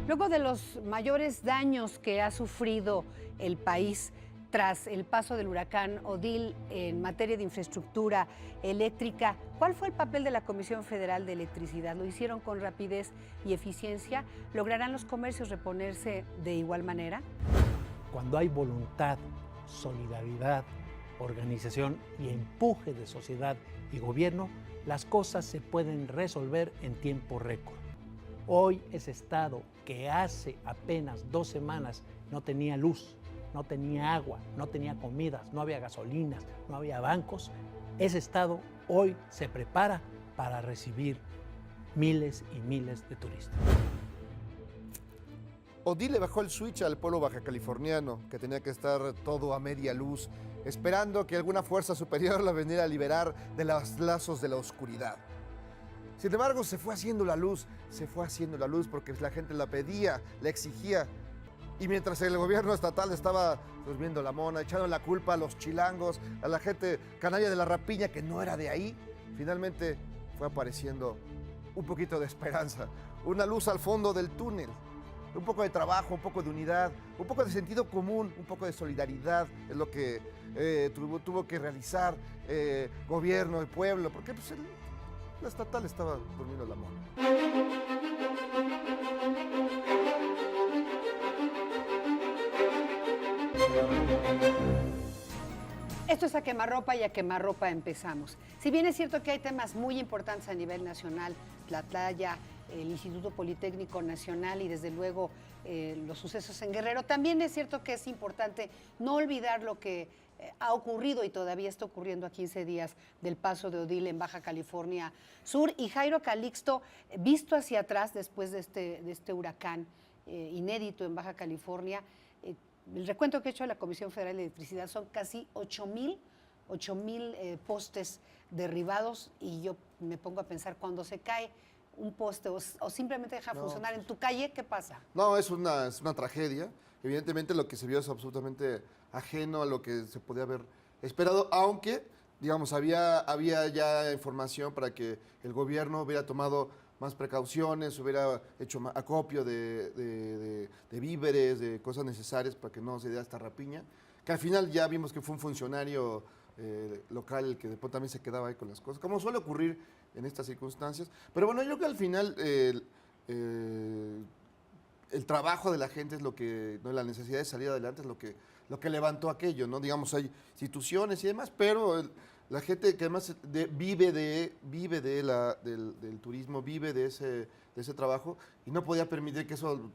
Luego de los mayores daños que ha sufrido el país tras el paso del huracán Odile en materia de infraestructura eléctrica, ¿cuál fue el papel de la Comisión Federal de Electricidad? ¿Lo hicieron con rapidez y eficiencia? ¿Lograrán los comercios reponerse de igual manera? Cuando hay voluntad, solidaridad, organización y empuje de sociedad y gobierno, las cosas se pueden resolver en tiempo récord. Hoy ese estado que hace apenas 2 semanas no tenía luz, no tenía agua, no tenía comidas, no había gasolinas, no había bancos, ese estado hoy se prepara para recibir miles y miles de turistas. Odile le bajó el switch al pueblo bajacaliforniano, que tenía que estar todo a media luz, esperando que alguna fuerza superior la viniera a liberar de los lazos de la oscuridad. Sin embargo, se fue haciendo la luz porque la gente la pedía, la exigía. Y mientras el gobierno estatal estaba durmiendo la mona, echando la culpa a los chilangos, a la gente canalla de la rapiña que no era de ahí, finalmente fue apareciendo un poquito de esperanza, una luz al fondo del túnel. Un poco de trabajo, un poco de unidad, un poco de sentido común, un poco de solidaridad es lo que tuvo que realizar gobierno, el pueblo, porque pues, la estatal estaba durmiendo la mona. Esto es A Quemarropa y a Quemarropa empezamos. Si bien es cierto que hay temas muy importantes a nivel nacional, Tlatlaya, el Instituto Politécnico Nacional y desde luego los sucesos en Guerrero, también es cierto que es importante no olvidar lo que ha ocurrido y todavía está ocurriendo a 15 días del paso de Odile en Baja California Sur. Y Jairo Calixto, visto hacia atrás después de este huracán inédito en Baja California, el recuento que ha hecho la Comisión Federal de Electricidad son casi 8,000 postes derribados, y yo me pongo a pensar, cuando se cae un poste o simplemente deja funcionar en tu calle, ¿qué pasa? No, es una tragedia. Evidentemente lo que se vio es absolutamente ajeno a lo que se podía haber esperado, aunque, digamos, había ya información para que el gobierno hubiera tomado más precauciones, hubiera hecho acopio de víveres, de cosas necesarias para que no se diera esta rapiña, que al final ya vimos que fue un funcionario local el que después también se quedaba ahí con las cosas, como suele ocurrir en estas circunstancias. Pero bueno, yo creo que al final el trabajo de la gente es lo que, ¿no? La necesidad de salir adelante es lo que levantó aquello, ¿no? Digamos, hay instituciones y demás, pero la gente que además vive del turismo, vive de ese trabajo, y no podía permitir que eso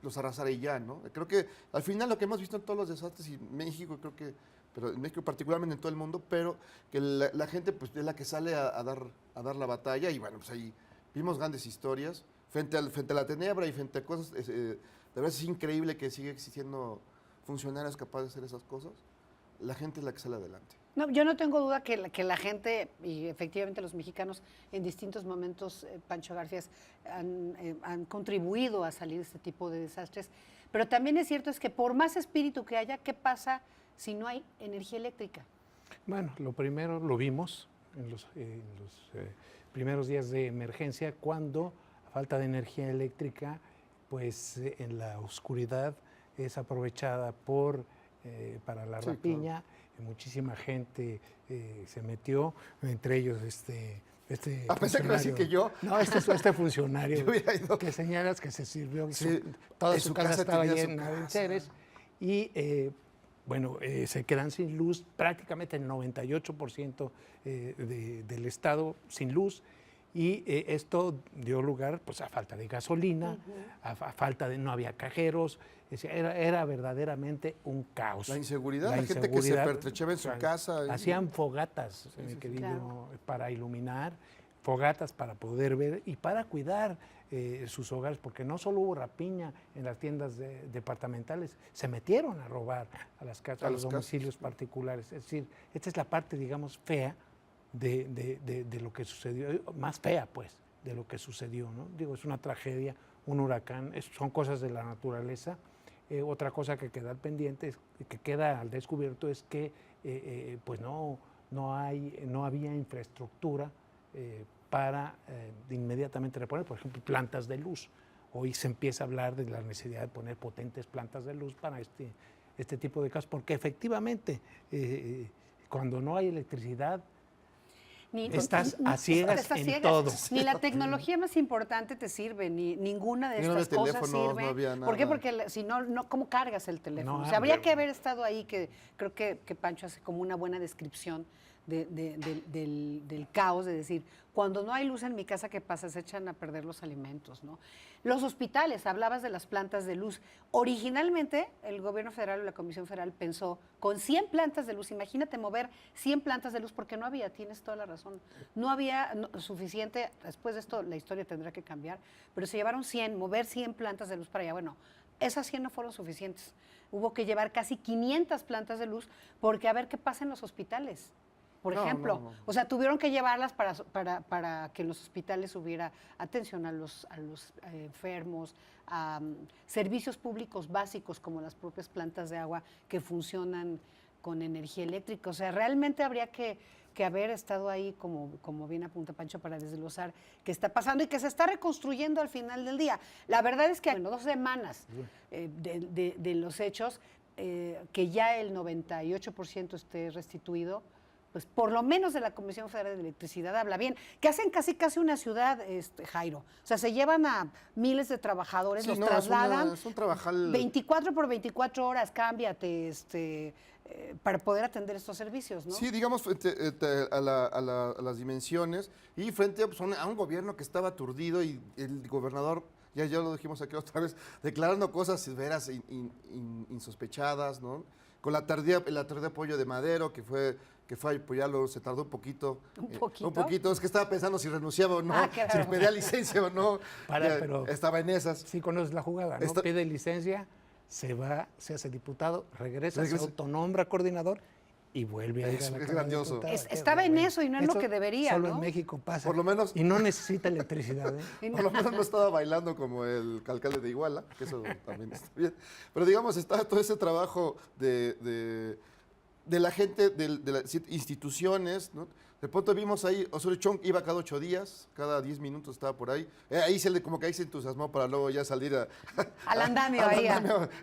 los arrasara y ya, ¿no? Creo que al final lo que hemos visto en todos los desastres, y México creo que, pero en México particularmente, en todo el mundo, pero que la gente pues es la que sale a dar la batalla, y bueno, pues ahí vimos grandes historias frente a la tenebra y frente a cosas, de verdad es increíble que siga existiendo funcionarios capaces de hacer esas cosas. La gente es la que sale adelante. No, yo no tengo duda que la gente, y efectivamente los mexicanos en distintos momentos, Pancho Garfias, han contribuido a salir de este tipo de desastres, pero también es cierto es que por más espíritu que haya, ¿qué pasa si no hay energía eléctrica? Bueno, lo primero lo vimos en los primeros días de emergencia, cuando a falta de energía eléctrica, pues en la oscuridad es aprovechada para la rapiña. Claro. Muchísima gente se metió, entre ellos pensé que decir que yo. No, este funcionario que señalas que se sirvió, sí, toda su casa estaba llena de enseres, y bueno, se quedan sin luz, prácticamente el 98% del estado sin luz, y esto dio lugar pues, a falta de gasolina, a falta de, no había cajeros, era verdaderamente un caos. La inseguridad, la gente que se pertrechaba en su casa. Hacían fogatas, claro, para iluminar, fogatas para poder ver y para cuidar sus hogares, porque no solo hubo rapiña en las tiendas departamentales, se metieron a robar a las casas, a los domicilios particulares. Es decir, esta es la parte, digamos, fea de lo que sucedió, más fea, pues, de lo que sucedió, ¿no? Digo, es una tragedia, un huracán, son cosas de la naturaleza. Otra cosa que queda al pendiente, que queda al descubierto, es que pues no había infraestructura para inmediatamente reponer, por ejemplo, plantas de luz hoy se empieza a hablar de la necesidad de poner potentes plantas de luz para este tipo de casos, porque efectivamente cuando no hay electricidad estás a ciegas en todo. Ni la tecnología más importante te sirve, ni ninguna de estas cosas sirve. No había nada. ¿Por qué? Porque si no, ¿cómo cargas el teléfono? No, o sea, habría que haber estado ahí, que creo que Pancho hace como una buena descripción del caos, de decir, cuando no hay luz en mi casa, ¿qué pasa? Se echan a perder los alimentos, ¿no? Los hospitales, hablabas de las plantas de luz. Originalmente, el gobierno federal o la Comisión Federal pensó con 100 plantas de luz, imagínate mover 100 plantas de luz, porque no había, tienes toda la razón, no había suficiente, después de esto la historia tendrá que cambiar, pero se llevaron 100, mover 100 plantas de luz para allá. Bueno, esas 100 no fueron suficientes. Hubo que llevar casi 500 plantas de luz, porque a ver qué pasa en los hospitales. Por ejemplo, o sea, tuvieron que llevarlas para que en los hospitales hubiera atención a los enfermos, a servicios públicos básicos como las propias plantas de agua que funcionan con energía eléctrica. O sea, realmente habría que haber estado ahí, como bien apunta Pancho, para desglosar qué está pasando y que se está reconstruyendo al final del día. La verdad es que, bueno, 2 semanas de los hechos, que ya el 98% esté restituido, pues por lo menos de la Comisión Federal de Electricidad habla bien, que hacen casi una ciudad, Jairo. O sea, se llevan a miles de trabajadores, los trasladan. Es un trabajal 24 por 24 horas, cámbiate, para poder atender estos servicios, ¿no? Sí, digamos, frente a las dimensiones y frente pues, a un gobierno que estaba aturdido y el gobernador, ya lo dijimos aquí otra vez, declarando cosas veras insospechadas, ¿no? Con el tardío apoyo de Madero, que fue a apoyarlo, se tardó un poquito. ¿Un poquito? Un poquito, es que estaba pensando si renunciaba o no, si Claro. pedía licencia o no. Pero estaba en esas. Sí conoces la jugada, ¿no? Pide licencia, se hace diputado, regresa, se autonombra coordinador y vuelve a ir a la Es Cámara de grandioso. Diputados. Estaba en eso y no en lo que debería, Solo ¿no? en México pasa. Por lo menos- Y no necesita electricidad, ¿eh? Por lo menos no estaba bailando como el alcalde de Iguala, que eso también está bien. Pero digamos, está todo ese trabajo de la gente, de las instituciones, ¿no? De pronto vimos ahí, Osorio Chong iba cada 8 días, cada 10 minutos estaba por ahí. Como que ahí se entusiasmó para luego ya salir Al andamio ahí.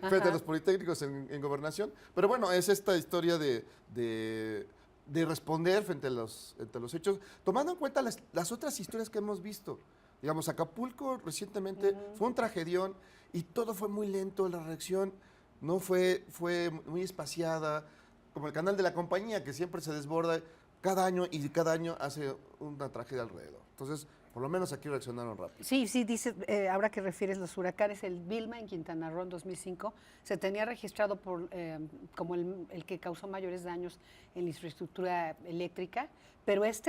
frente a los politécnicos en gobernación. Pero bueno, es esta historia de responder frente a los hechos, tomando en cuenta las otras historias que hemos visto. Digamos, Acapulco recientemente fue un tragedión y todo fue muy lento, la reacción no fue muy espaciada, como el canal de la compañía que siempre se desborda cada año hace una tragedia alrededor. Entonces, por lo menos aquí reaccionaron rápido. Sí, dice, ahora que refieres los huracanes, el Vilma en Quintana Roo en 2005 se tenía registrado como el que causó mayores daños en la infraestructura eléctrica, pero es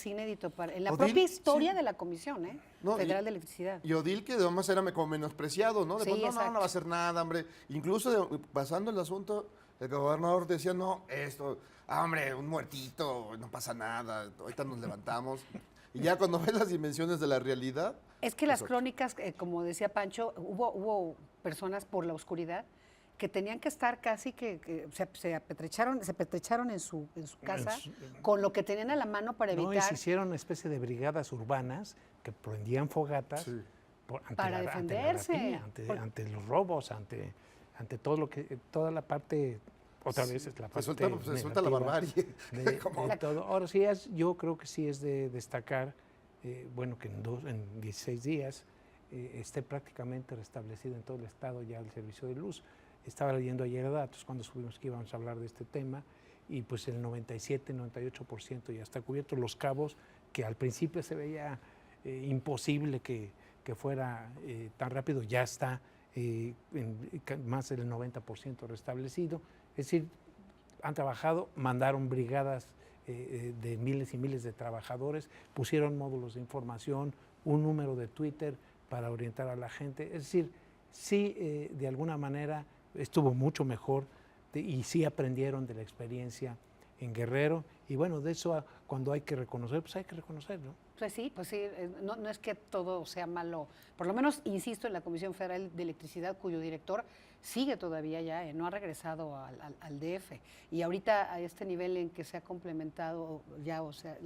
inédito en la propia historia de la Comisión Federal de Electricidad. Y Odil, que además era como menospreciado, ¿no? Sí, no va a hacer nada, hombre. Incluso pasando el asunto, el gobernador decía, no, hombre, un muertito, no pasa nada, ahorita nos levantamos. Y ya cuando ves las dimensiones de la realidad... Es que las crónicas, como decía Pancho, hubo personas por la oscuridad que tenían que estar casi que se apetrecharon en su casa con lo que tenían a la mano para evitar... No, y se hicieron una especie de brigadas urbanas que prendían fogatas para defenderse. Ante los robos, ante toda la parte... Otra vez es la parte se suelta la barbarie. De todo. Ahora sí, yo creo que sí es de destacar, que en 16 días esté prácticamente restablecido en todo el estado ya el servicio de luz. Estaba leyendo ayer datos cuando supimos que íbamos a hablar de este tema y pues el 97-98% ya está cubierto. Los cabos, que al principio se veía imposible que fuera tan rápido, ya está más del 90% restablecido. Es decir, han trabajado, mandaron brigadas de miles y miles de trabajadores, pusieron módulos de información, un número de Twitter para orientar a la gente. Es decir, sí, de alguna manera estuvo mucho mejor y sí aprendieron de la experiencia en Guerrero. Y bueno, de eso cuando hay que reconocer, pues hay que reconocer, ¿no? Pues sí, no es que todo sea malo. Por lo menos, insisto, en la Comisión Federal de Electricidad, cuyo director sigue todavía ya, no ha regresado al DF. Y ahorita a este nivel en que se ha complementado ya, o sea,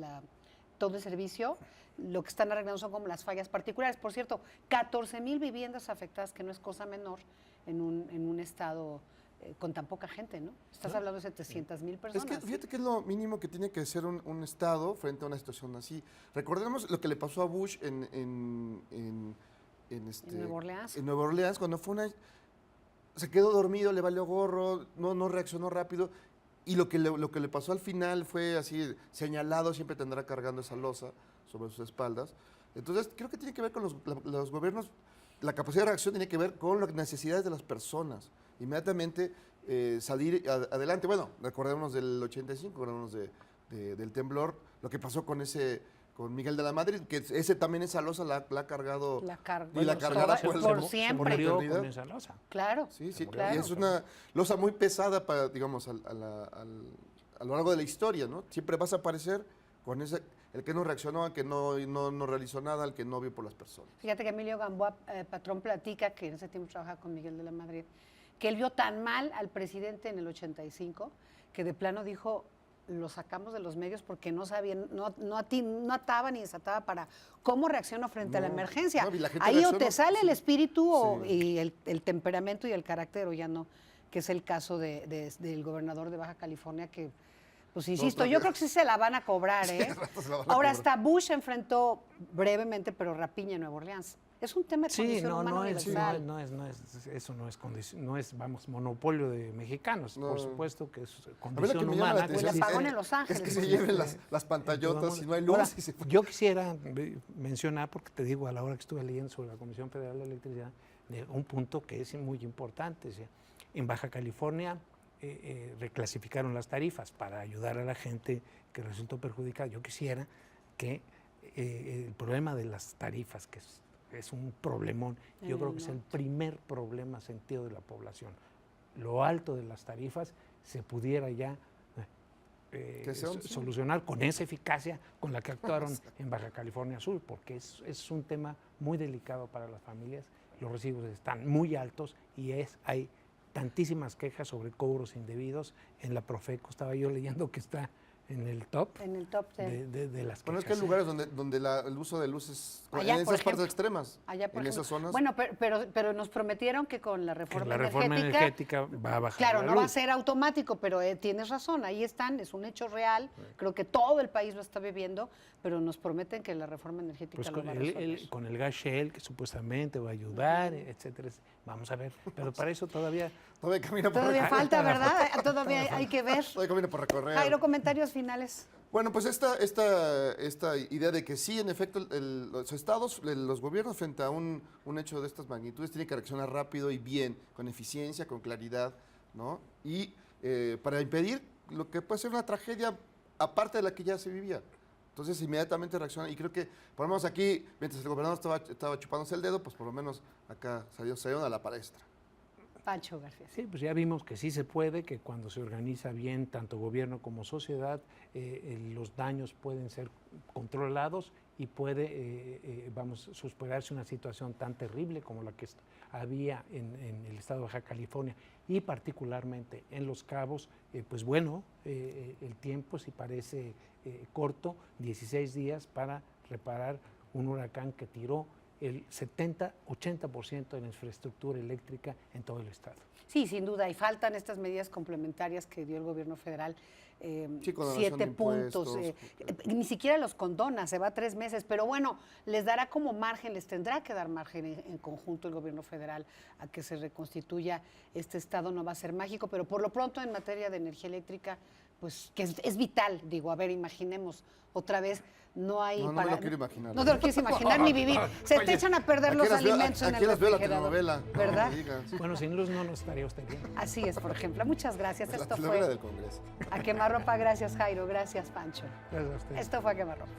todo el servicio. Lo que están arreglando son como las fallas particulares. Por cierto, 14,000 viviendas afectadas, que no es cosa menor en un estado con tan poca gente, ¿no? Estás hablando de 700,000 personas. Es que fíjate que es lo mínimo que tiene que hacer un Estado frente a una situación así. Recordemos lo que le pasó a Bush en Nueva Orleans. En Nueva Orleans, cuando se quedó dormido, le valió gorro, no reaccionó rápido. Y lo que le pasó al final fue así, señalado, siempre tendrá cargando esa losa sobre sus espaldas. Entonces, creo que tiene que ver con los gobiernos, la capacidad de reacción tiene que ver con las necesidades de las personas. Inmediatamente salir adelante. Bueno, recordémonos del 85, recordémonos del temblor, lo que pasó con Miguel de la Madrid, que también esa losa la ha cargado. La carga. Y la cargada por siempre. Se murió con esa losa. Claro. Sí, claro. y es una losa muy pesada para, digamos, a lo largo de la historia, ¿no? Siempre vas a aparecer con el que no reaccionó, el que no realizó nada, el que no vio por las personas. Fíjate que Emilio Gamboa, patrón, platica, que en ese tiempo trabajaba con Miguel de la Madrid, que él vio tan mal al presidente en el 85 que de plano dijo, lo sacamos de los medios porque no sabían, no ataba ni desataba para cómo reaccionó frente a la emergencia. Ahí o te sale el espíritu y el temperamento y el carácter, o ya no, que es el caso del gobernador de Baja California, que, pues insisto, yo creo que sí se la van a cobrar, ¿eh? Ahora, hasta Bush enfrentó brevemente, pero rapiña en Nueva Orleans. Es un tema de condición humana universal. Eso no es, vamos, monopolio de mexicanos. No. Por supuesto que es A mí lo que condición me llama la humana. O el apagón en Los Ángeles. Es que se lleven las pantallotas y no hay luz. Ahora, yo quisiera mencionar, porque te digo, a la hora que estuve leyendo sobre la Comisión Federal de Electricidad, un punto que es muy importante. O sea, en Baja California reclasificaron las tarifas para ayudar a la gente que resultó perjudicada. Yo quisiera que el problema de las tarifas, que es un problemón, yo creo que es el primer problema sentido de la población. Lo alto de las tarifas se pudiera ya solucionar con esa eficacia con la que actuaron en Baja California Sur, porque es un tema muy delicado para las familias. Los recibos están muy altos y hay tantísimas quejas sobre cobros indebidos. En la Profeco estaba yo leyendo que está en el top, de las quejas. Bueno, es que hay lugares donde el uso de luces, allá, en esas partes extremas, en esas zonas. Bueno, pero nos prometieron que con la reforma energética va a bajar. Claro, no va a ser automático, pero tienes razón, ahí están, es un hecho real. Sí. Creo que todo el país lo está viviendo, pero nos prometen que la reforma energética lo va a resolver. Con el gas shale, que supuestamente va a ayudar, etcétera. Vamos a ver, pero para eso todavía camino por todavía falta, ¿verdad? Todavía hay que ver. Todavía camino por recorrer. Jairo, comentarios finales. Bueno, pues esta idea de que sí, en efecto, los estados, los gobiernos frente a un hecho de estas magnitudes tienen que reaccionar rápido y bien, con eficiencia, con claridad, ¿no? Y para impedir lo que puede ser una tragedia aparte de la que ya se vivía. Entonces, inmediatamente reaccionan. Y creo que, por lo menos aquí, mientras el gobernador estaba chupándose el dedo, pues por lo menos acá salieron a la palestra. Pancho García. Sí, pues ya vimos que sí se puede, que cuando se organiza bien tanto gobierno como sociedad, los daños pueden ser controlados y puede, superarse una situación tan terrible como la que había en el estado de Baja California y particularmente en Los Cabos. Pues bueno, el tiempo sí parece corto, 16 días para reparar un huracán que tiró el 70-80% de la infraestructura eléctrica en todo el estado. Sí, sin duda, y faltan estas medidas complementarias que dio el gobierno federal, 7 puntos, ni siquiera los condona, se va 3 meses, pero bueno, les dará como margen, les tendrá que dar margen en conjunto el gobierno federal a que se reconstituya este estado. No va a ser mágico, pero por lo pronto en materia de energía eléctrica, pues que es vital, digo, a ver, imaginemos otra vez. No hay no me lo quiero imaginar. No te lo quieres imaginar ni vivir. Se te echan a perder los alimentos en el refrigerador. ¿Verdad? Bueno, sin luz no nos estaría usted bien. Así es, por ejemplo. Muchas gracias. Esto fue del Congreso. A Quemarropa. Gracias, Jairo. Gracias, Pancho. Gracias a usted. Esto fue A Quemarropa.